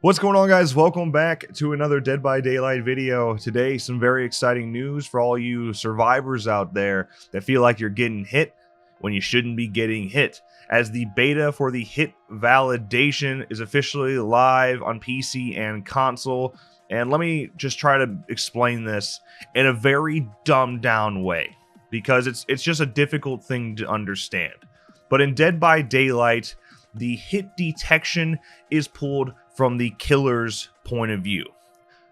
What's going on, guys? Welcome back to another Dead by Daylight video. Today, some very exciting news for all you survivors out there that feel like you're getting hit when you shouldn't be getting hit, as the beta for the hit validation is officially live on PC and console. And let me just try to explain this in a very dumbed down way, because it's just a difficult thing to understand. But in Dead by Daylight, the hit detection is pulled from the killer's point of view.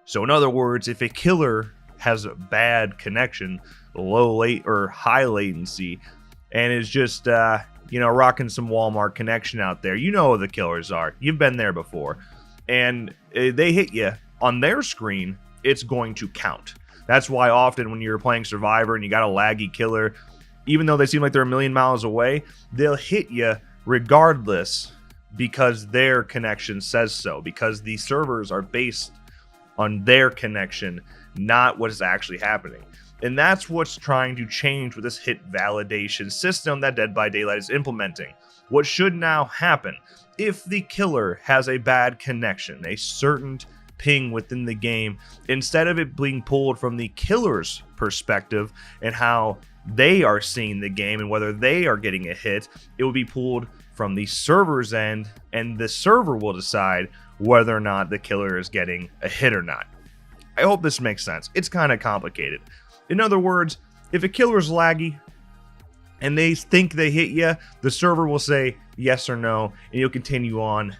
So in other words, if a killer has a bad connection, high latency, and is just rocking some Walmart connection out there, you know who the killers are. You've been there before, and they hit you on their screen, it's going to count. That's why often when you're playing Survivor and you got a laggy killer, even though they seem like they're a million miles away, they'll hit you regardless, because their connection says so, because the servers are based on their connection, not what is actually happening. And that's what's trying to change with this hit validation system that Dead by Daylight is implementing. What should now happen, if the killer has a bad connection, a certain ping within the game, instead of it being pulled from the killer's perspective and how they are seeing the game and whether they are getting a hit, it will be pulled from the server's end, and the server will decide whether or not the killer is getting a hit or not. I hope this makes sense. It's kind of complicated. In other words, if a killer is laggy and they think they hit you, the server will say yes or no, and you'll continue on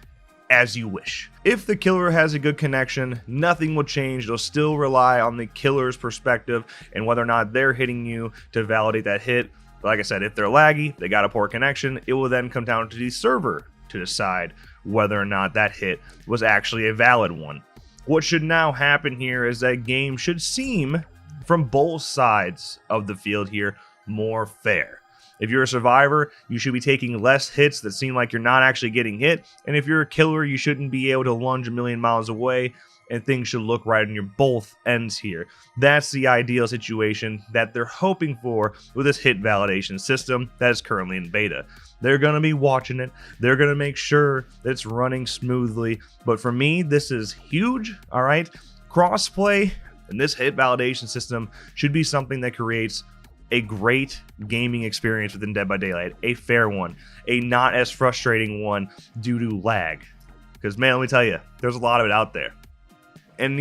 as you wish. If the killer has a good connection, nothing will change. They'll still rely on the killer's perspective and whether or not they're hitting you to validate that hit. But like I said, if they're laggy, they got a poor connection, it will then come down to the server to decide whether or not that hit was actually a valid one. What should now happen here is that game should seem, from both sides of the field here, more fair. If you're a survivor, you should be taking less hits that seem like you're not actually getting hit. And if you're a killer, you shouldn't be able to lunge a million miles away, and things should look right on your both ends here. That's the ideal situation that they're hoping for with this hit validation system that is currently in beta. They're going to be watching it. They're going to make sure that it's running smoothly. But for me, this is huge, all right? Crossplay and this hit validation system should be something that creates a great gaming experience within Dead by Daylight, a fair one, a not as frustrating one due to lag. Because, man, let me tell you, there's a lot of it out there. And,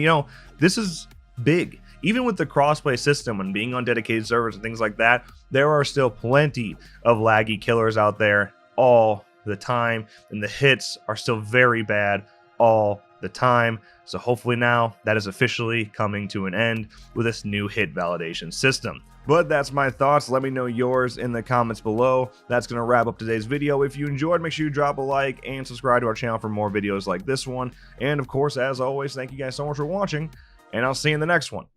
this is big. Even with the crossplay system and being on dedicated servers and things like that, there are still plenty of laggy killers out there all the time, and the hits are still very bad all the time. So hopefully now that is officially coming to an end with this new hit validation system. But that's my thoughts. Let me know yours in the comments below. That's going to wrap up today's video. If you enjoyed, make sure you drop a like and subscribe to our channel for more videos like this one. And of course, as always, thank you guys so much for watching, and I'll see you in the next one.